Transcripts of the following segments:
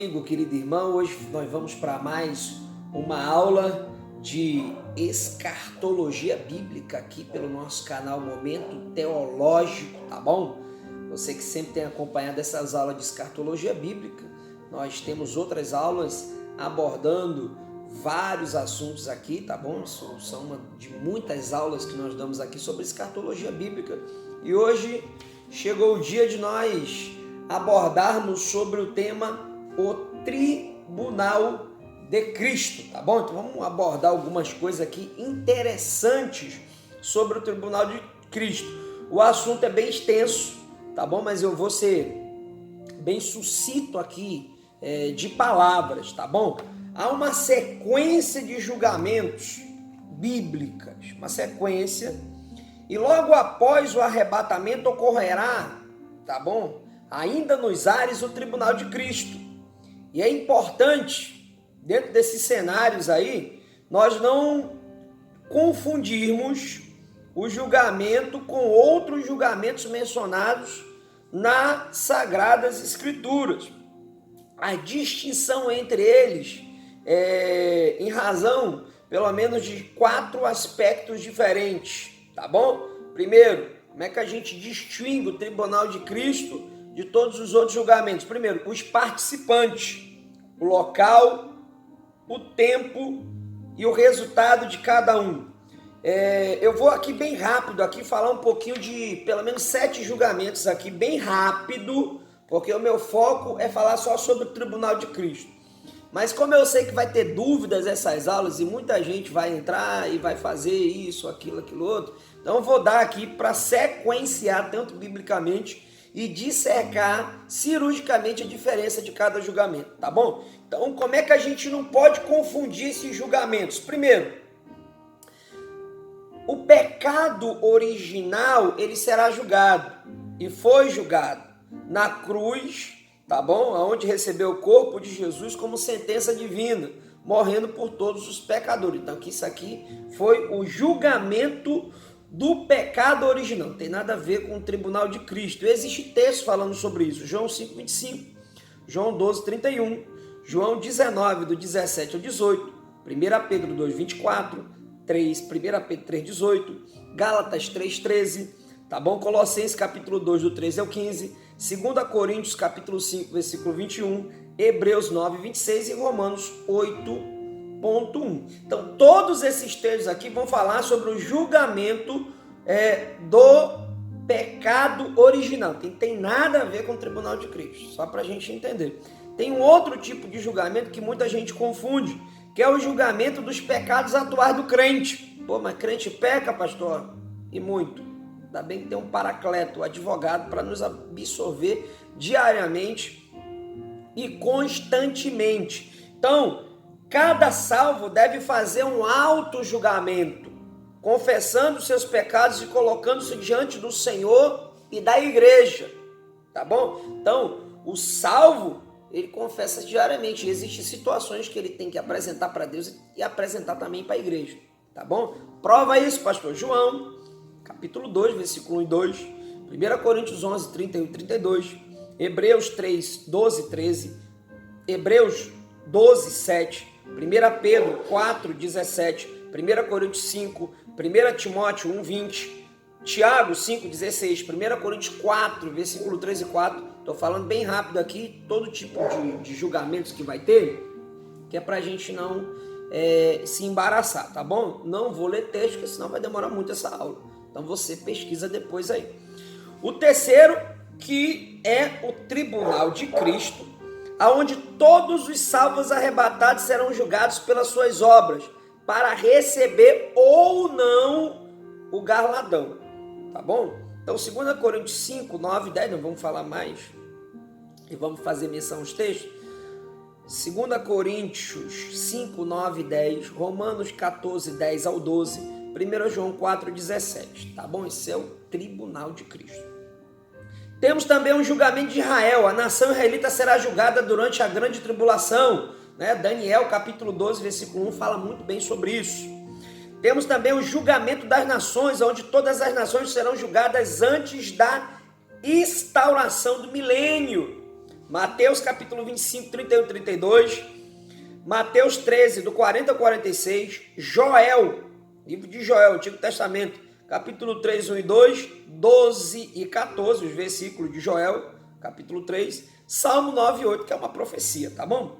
Amigo, querido irmão, hoje nós vamos para mais uma aula de escartologia bíblica aqui pelo nosso canal Momento Teológico, tá bom? Você que sempre tem acompanhado essas aulas de escartologia bíblica, nós temos outras aulas abordando vários assuntos aqui, tá bom? São uma de muitas aulas que nós damos aqui sobre escartologia bíblica e hoje chegou o dia de nós abordarmos sobre o tema o Tribunal de Cristo, tá bom? Então vamos abordar algumas coisas aqui interessantes sobre o Tribunal de Cristo. O assunto é bem extenso, tá bom? Mas eu vou ser bem sucinto aqui de palavras, tá bom? Há uma sequência de julgamentos bíblicas, uma sequência, e logo após o arrebatamento ocorrerá, tá bom? Ainda nos ares o Tribunal de Cristo. E é importante, dentro desses cenários aí, nós não confundirmos o julgamento com outros julgamentos mencionados nas Sagradas Escrituras. A distinção entre eles é em razão, pelo menos, de 4 aspectos diferentes, tá bom? Primeiro, como é que a gente distingue o Tribunal de Cristo de todos os outros julgamentos? Primeiro, os participantes, o local, o tempo e o resultado de cada um. Eu vou aqui bem rápido, aqui falar um pouquinho de pelo menos 7 julgamentos aqui, bem rápido, porque o meu foco é falar só sobre o Tribunal de Cristo. Mas como eu sei que vai ter dúvidas essas aulas e muita gente vai entrar e vai fazer isso, aquilo, outro, então eu vou dar aqui para sequenciar tanto biblicamente e dissecar cirurgicamente a diferença de cada julgamento, tá bom? Então, como é que a gente não pode confundir esses julgamentos? Primeiro, o pecado original, ele será julgado, e foi julgado na cruz, tá bom? Onde recebeu o corpo de Jesus como sentença divina, morrendo por todos os pecadores. Então, isso aqui foi o julgamento do pecado original, não tem nada a ver com o Tribunal de Cristo. Existe texto falando sobre isso, João 5:25, João 12:31, João 19, do 17 ao 18, 1 Pedro 2:24, 1 Pedro 3:18, Gálatas 3:13, tá bom? Colossenses capítulo 2, do 13 ao 15, 2 Coríntios capítulo 5, versículo 21, Hebreus 9:26 e Romanos 8:1. Então, todos esses textos aqui vão falar sobre o julgamento do pecado original. Não tem nada a ver com o Tribunal de Cristo, só para a gente entender. Tem um outro tipo de julgamento que muita gente confunde, que é o julgamento dos pecados atuais do crente. Pô, mas crente peca, pastor? E muito. Ainda bem que tem um paracleto, um advogado, para nos absorver diariamente e constantemente. Então, cada salvo deve fazer um auto-julgamento, confessando seus pecados e colocando-se diante do Senhor e da igreja, tá bom? Então, o salvo, ele confessa diariamente. Existem situações que ele tem que apresentar para Deus e apresentar também para a igreja, tá bom? Prova isso, pastor. João, capítulo 2, versículo 1 e 2, 1 Coríntios 11, 31 e 32, Hebreus 3, 12 e 13, Hebreus 12, 7, 1 Pedro 4, 17, 1 Coríntios 5, 1 Timóteo 1, 20, Tiago 5, 16, 1 Coríntios 4, versículo 3 e 4. Estou falando bem rápido aqui, todo tipo de julgamentos que vai ter, que é para a gente não se embaraçar, tá bom? Não vou ler texto, porque senão vai demorar muito essa aula. Então você pesquisa depois aí. O terceiro, que é o Tribunal de Cristo, aonde todos os salvos arrebatados serão julgados pelas suas obras, para receber ou não o galardão, tá bom? Então, 2 Coríntios 5, 9 e 10, não vamos falar mais, e vamos fazer menção aos textos. 2 Coríntios 5, 9 e 10, Romanos 14, 10 ao 12, 1 João 4, 17, tá bom? Esse é o Tribunal de Cristo. Temos também um julgamento de Israel. A nação israelita será julgada durante a grande tribulação, né? Daniel capítulo 12, versículo 1 fala muito bem sobre isso. Temos também o julgamento das nações, onde todas as nações serão julgadas antes da instauração do milênio. Mateus capítulo 25, 31 e 32, Mateus 13, do 40 ao 46, Joel, livro de Joel, Antigo Testamento, capítulo 3, 1 e 2, 12 e 14, os versículos de Joel, capítulo 3, Salmo 9 e 8, que é uma profecia, tá bom?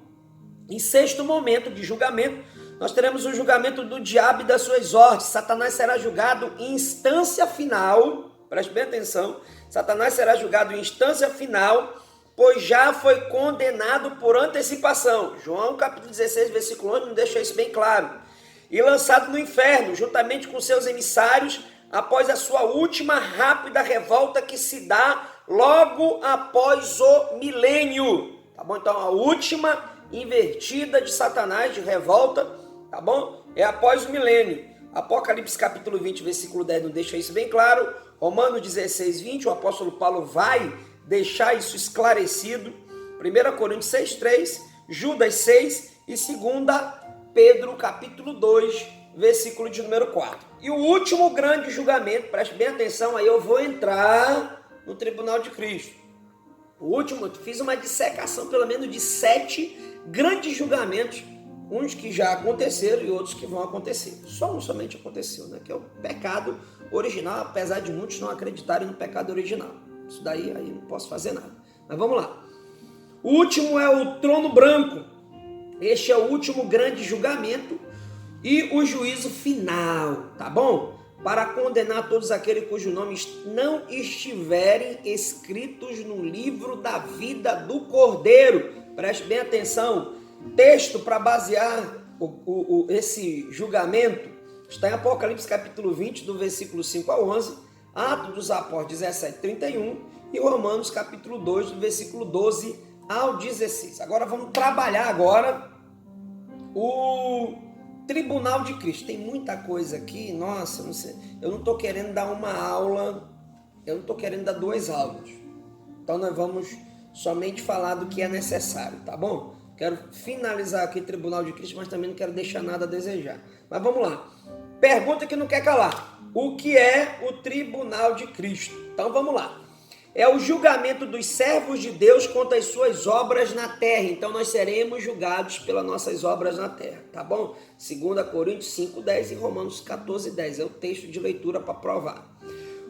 Em sexto momento de julgamento, nós teremos o julgamento do diabo e das suas ordens. Satanás será julgado em instância final, preste bem atenção, Satanás será julgado em instância final, pois já foi condenado por antecipação. João capítulo 16, versículo 11, nos deixa isso bem claro. E lançado no inferno, juntamente com seus emissários, após a sua última rápida revolta que se dá logo após o milênio. Tá bom? Então, a última invertida de Satanás, de revolta, tá bom? É após o milênio. Apocalipse capítulo 20, versículo 10, nos deixa isso bem claro. Romanos 16, 20, o apóstolo Paulo vai deixar isso esclarecido. 1 Coríntios 6, 3, Judas 6 e 2 Pedro capítulo 2, versículo de número 4. E o último grande julgamento, preste bem atenção, aí eu vou entrar no tribunal de Cristo. O último, eu fiz uma dissecação pelo menos de 7 grandes julgamentos, uns que já aconteceram e outros que vão acontecer. Só um somente aconteceu, né? Que é o pecado original, apesar de muitos não acreditarem no pecado original. Isso daí aí não posso fazer nada. Mas vamos lá. O último é o trono branco. Este é o último grande julgamento e o juízo final, tá bom? Para condenar todos aqueles cujos nomes não estiverem escritos no livro da vida do Cordeiro. Preste bem atenção. Texto para basear esse julgamento está em Apocalipse capítulo 20, do versículo 5 ao 11, Atos dos Apóstolos 17, 31 e Romanos capítulo 2, do versículo 12 ao 16. Agora vamos trabalhar agora o Tribunal de Cristo. Tem muita coisa aqui, nossa, não sei, eu não estou querendo dar uma aula, eu não estou querendo dar 2 aulas. Então nós vamos somente falar do que é necessário, tá bom? Quero finalizar aqui o Tribunal de Cristo, mas também não quero deixar nada a desejar. Mas vamos lá. Pergunta que não quer calar. O que é o Tribunal de Cristo? Então vamos lá. É o julgamento dos servos de Deus contra as suas obras na terra. Então nós seremos julgados pelas nossas obras na terra, tá bom? 2 Coríntios 5, 10 e Romanos 14, 10. É o texto de leitura para provar.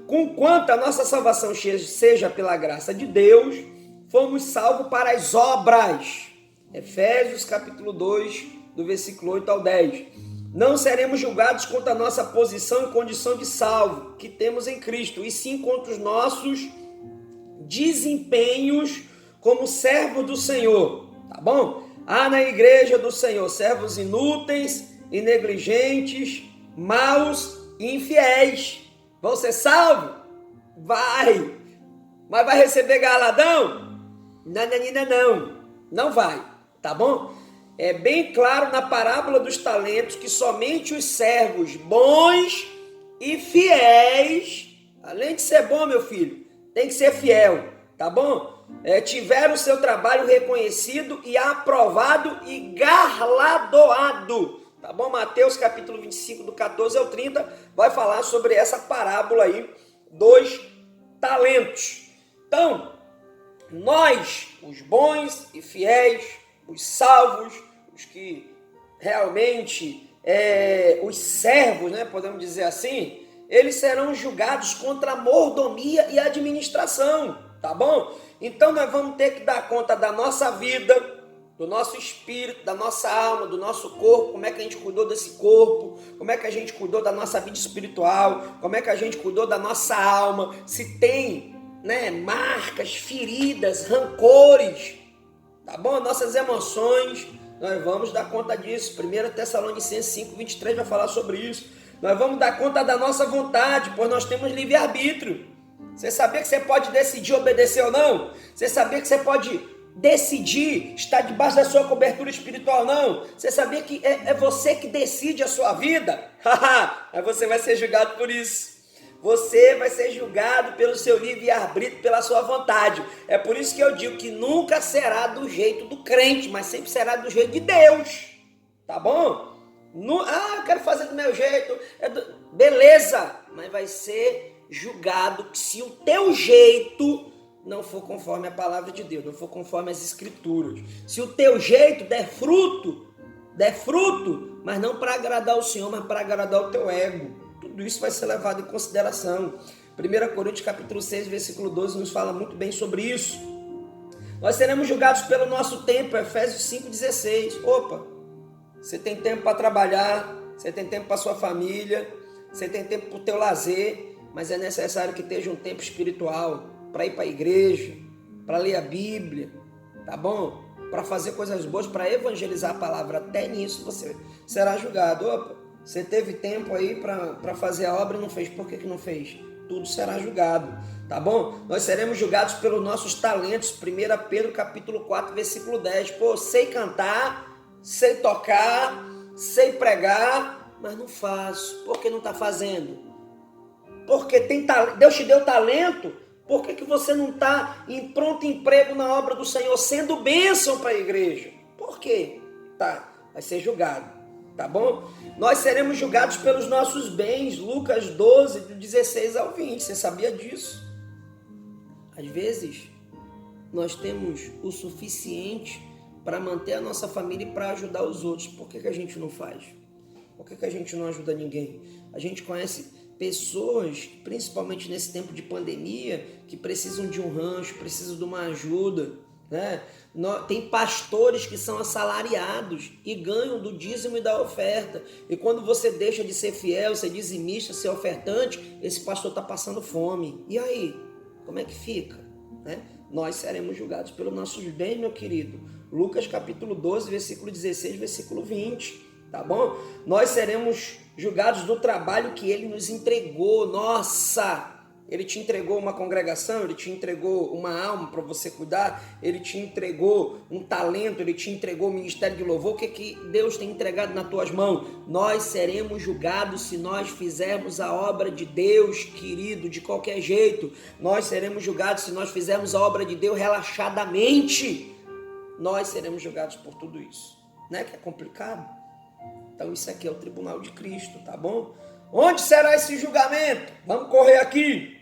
Conquanto a nossa salvação seja pela graça de Deus, fomos salvos para as obras. Efésios capítulo 2, do versículo 8 ao 10. Não seremos julgados contra a nossa posição e condição de salvo que temos em Cristo, e sim contra os nossos desempenhos como servos do Senhor, tá bom? Há na igreja do Senhor servos inúteis e negligentes, maus e infiéis. Vão ser salvos? Vai! Mas vai receber galadão? Não vai, tá bom? É bem claro na parábola dos talentos que somente os servos bons e fiéis, além de ser bom, meu filho, tem que ser fiel, tá bom? Tiveram o seu trabalho reconhecido e aprovado e galardoado, tá bom? Mateus capítulo 25, do 14 ao 30, vai falar sobre essa parábola aí dos talentos. Então, nós, os bons e fiéis, os salvos, os que realmente, os servos, né, podemos dizer assim, eles serão julgados contra a mordomia e administração, tá bom? Então nós vamos ter que dar conta da nossa vida, do nosso espírito, da nossa alma, do nosso corpo, como é que a gente cuidou desse corpo, como é que a gente cuidou da nossa vida espiritual, como é que a gente cuidou da nossa alma, se tem, né, marcas, feridas, rancores, tá bom? Nossas emoções, nós vamos dar conta disso. 1 Tessalonicenses 5, 23 vai falar sobre isso. Nós vamos dar conta da nossa vontade, pois nós temos livre-arbítrio. Você sabia que você pode decidir obedecer ou não? Você sabia que você pode decidir estar debaixo da sua cobertura espiritual ou não? Você sabia que é você que decide a sua vida? Aí você vai ser julgado por isso. Você vai ser julgado pelo seu livre-arbítrio, pela sua vontade. É por isso que eu digo que nunca será do jeito do crente, mas sempre será do jeito de Deus. Tá bom? Eu quero fazer do meu jeito. Beleza, mas vai ser julgado se o teu jeito não for conforme a palavra de Deus, não for conforme as escrituras. Se o teu jeito der fruto, mas não para agradar o Senhor, mas para agradar o teu ego, tudo isso vai ser levado em consideração. 1 Coríntios capítulo 6, versículo 12 nos fala muito bem sobre isso. Nós seremos julgados pelo nosso tempo, Efésios 5,16. Opa, você tem tempo para trabalhar, você tem tempo para sua família, você tem tempo para o teu lazer, mas é necessário que esteja um tempo espiritual para ir para a igreja, para ler a Bíblia, tá bom? Para fazer coisas boas, para evangelizar a palavra. Até nisso você será julgado. Opa, você teve tempo aí para fazer a obra e não fez. Por que não fez? Tudo será julgado, tá bom? Nós seremos julgados pelos nossos talentos. 1 Pedro capítulo 4, versículo 10. Pô, sei cantar, sei tocar, sei pregar, mas não faço. Por que não está fazendo? Porque Deus te deu talento. Por que você não está em pronto emprego na obra do Senhor, sendo bênção para a igreja? Por quê? Tá, vai ser julgado, tá bom? Nós seremos julgados pelos nossos bens, Lucas 12, do 16 ao 20, você sabia disso? Às vezes, nós temos o suficiente para manter a nossa família e para ajudar os outros. Por que a gente não faz? Por que a gente não ajuda ninguém? A gente conhece pessoas, principalmente nesse tempo de pandemia, que precisam de um rancho, precisam de uma ajuda, né? Tem pastores que são assalariados e ganham do dízimo e da oferta. E quando você deixa de ser fiel, ser dizimista, ser ofertante, esse pastor está passando fome. E aí? Como é que fica? Né? Nós seremos julgados pelos nossos bens, meu querido. Lucas capítulo 12, versículo 16, versículo 20. Tá bom? Nós seremos julgados do trabalho que ele nos entregou. Nossa! Ele te entregou uma congregação, ele te entregou uma alma para você cuidar, ele te entregou um talento, ele te entregou o ministério de louvor. O que Deus tem entregado nas tuas mãos? Nós seremos julgados se nós fizermos a obra de Deus, querido, de qualquer jeito. Nós seremos julgados se nós fizermos a obra de Deus relaxadamente. Nós seremos julgados por tudo isso. Não é que é complicado? Então isso aqui é o tribunal de Cristo, tá bom? Onde será esse julgamento? Vamos correr aqui.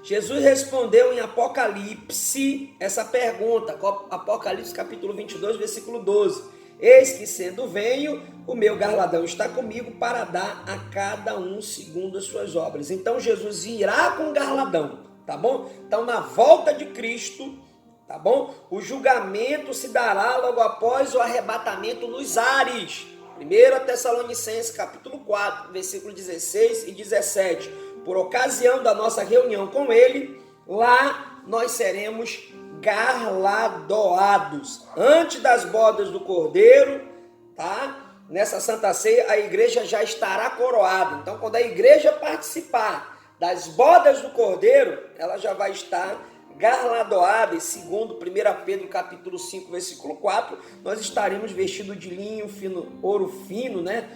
Jesus respondeu em Apocalipse essa pergunta, Apocalipse capítulo 22, versículo 12. Eis que sendo venho, o meu galardão está comigo para dar a cada um segundo as suas obras. Então Jesus virá com galardão, tá bom? Então na volta de Cristo, tá bom? O julgamento se dará logo após o arrebatamento nos ares. 1 Tessalonicenses capítulo 4, versículo 16 e 17. Por ocasião da nossa reunião com ele, lá nós seremos galardoados. Antes das bodas do Cordeiro, tá? Nessa Santa Ceia, a igreja já estará coroada. Então, quando a igreja participar das bodas do Cordeiro, ela já vai estar galardoada. E segundo 1 Pedro capítulo 5, versículo 4, nós estaremos vestidos de linho fino, ouro fino, né?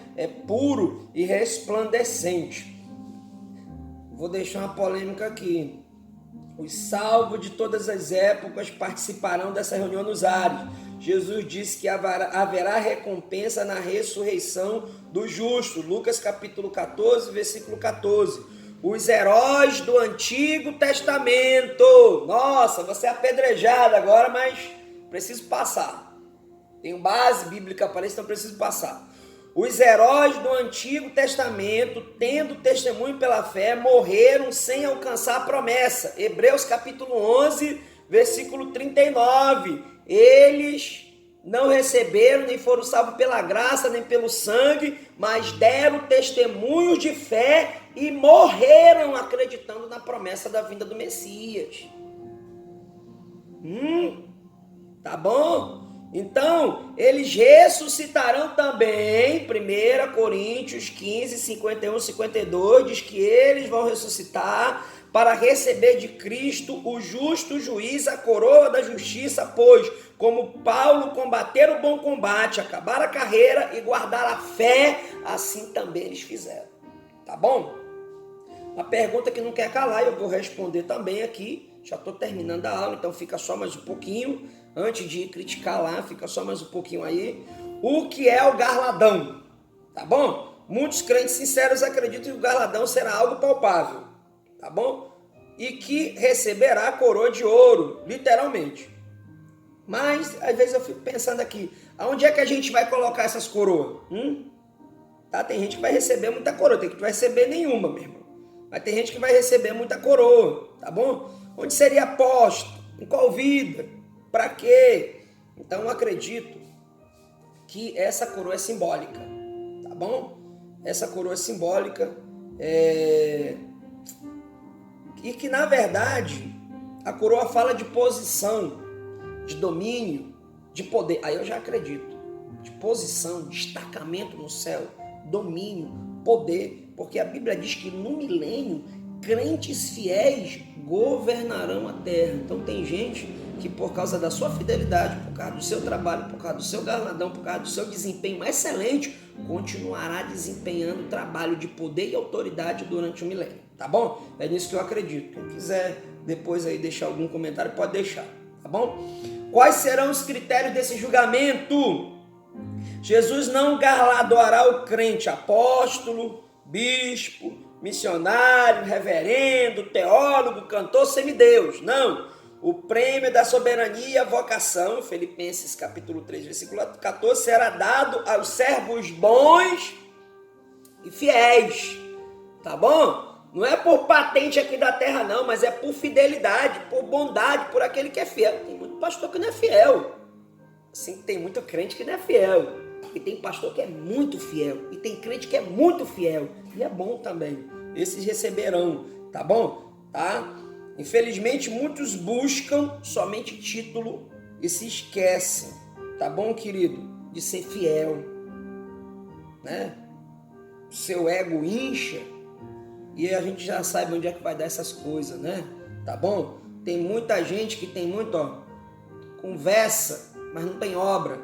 Puro e resplandecente. Vou deixar uma polêmica aqui. Os salvos de todas as épocas participarão dessa reunião nos ares. Jesus disse que haverá recompensa na ressurreição do justo. Lucas capítulo 14, versículo 14. Os heróis do Antigo Testamento. Nossa, você é apedrejado agora, mas preciso passar. Tenho base bíblica para isso, então preciso passar. Os heróis do Antigo Testamento, tendo testemunho pela fé, morreram sem alcançar a promessa. Hebreus capítulo 11, versículo 39. Eles não receberam, nem foram salvos pela graça, nem pelo sangue, mas deram testemunho de fé e morreram acreditando na promessa da vinda do Messias. Tá bom? Então, eles ressuscitarão também. 1 Coríntios 15, 51, 52, diz que eles vão ressuscitar para receber de Cristo o justo juiz, a coroa da justiça, pois, como Paulo combater o bom combate, acabar a carreira e guardar a fé, assim também eles fizeram. Tá bom? A pergunta que não quer calar, eu vou responder também aqui. Já estou terminando a aula, então fica só mais um pouquinho. Antes de criticar lá, fica só mais um pouquinho aí. O que é o galardão? Tá bom? Muitos crentes sinceros acreditam que o galardão será algo palpável. Tá bom? e que receberá a coroa de ouro, literalmente. Mas, às vezes eu fico pensando aqui, aonde é que a gente vai colocar essas coroas? Tá? Tem gente que vai receber muita coroa, tem gente que não vai receber nenhuma, meu irmão. Mas tem gente que vai receber muita coroa, tá bom? Onde seria posto? Em qual vida? Para quê? Então eu acredito que essa coroa é simbólica, tá bom? Essa coroa é simbólica e que na verdade a coroa fala de posição, de domínio, de poder. Aí eu já acredito, de posição, destacamento no céu, domínio, poder, porque a Bíblia diz que no milênio crentes fiéis governarão a terra. Então tem gente que por causa da sua fidelidade, por causa do seu trabalho, por causa do seu galardão, por causa do seu desempenho excelente, continuará desempenhando trabalho de poder e autoridade durante o milênio, tá bom? É nisso que eu acredito. Quem quiser depois aí deixar algum comentário, pode deixar, tá bom? Quais serão os critérios desse julgamento? Jesus não galardoará o crente apóstolo, bispo, missionário, reverendo, teólogo, cantor, semideus. Não. O prêmio da soberania, vocação, Filipenses capítulo 3, versículo 14, será dado aos servos bons e fiéis. Tá bom? Não é por patente aqui da terra não, mas é por fidelidade, por bondade, por aquele que é fiel. Tem muito pastor que não é fiel. Assim, tem muito crente que não é fiel. E tem pastor que é muito fiel. E tem crente que é muito fiel. E é bom também. Esses receberão, tá bom? Tá? Infelizmente, muitos buscam somente título e se esquecem, tá bom, querido? De ser fiel, né? O seu ego incha e a gente já sabe onde é que vai dar essas coisas, né? Tá bom? Tem muita gente que tem muito, conversa, mas não tem obra,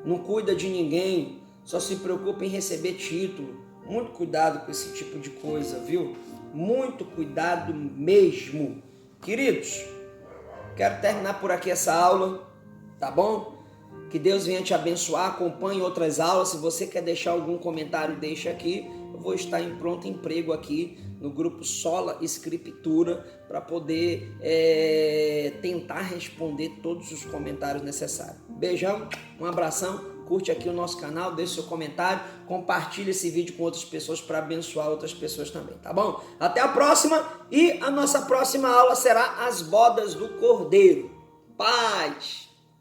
não cuida de ninguém, só se preocupa em receber título. Muito cuidado com esse tipo de coisa, viu? Muito cuidado mesmo. Queridos, quero terminar por aqui essa aula, tá bom? Que Deus venha te abençoar, acompanhe outras aulas. Se você quer deixar algum comentário, deixa aqui. Eu vou estar em pronto emprego aqui no grupo Sola Escritura para poder tentar responder todos os comentários necessários. Beijão, um abração. Curte aqui o nosso canal, deixe seu comentário, compartilhe esse vídeo com outras pessoas para abençoar outras pessoas também, tá bom? Até a próxima e a nossa próxima aula será as bodas do Cordeiro. Paz!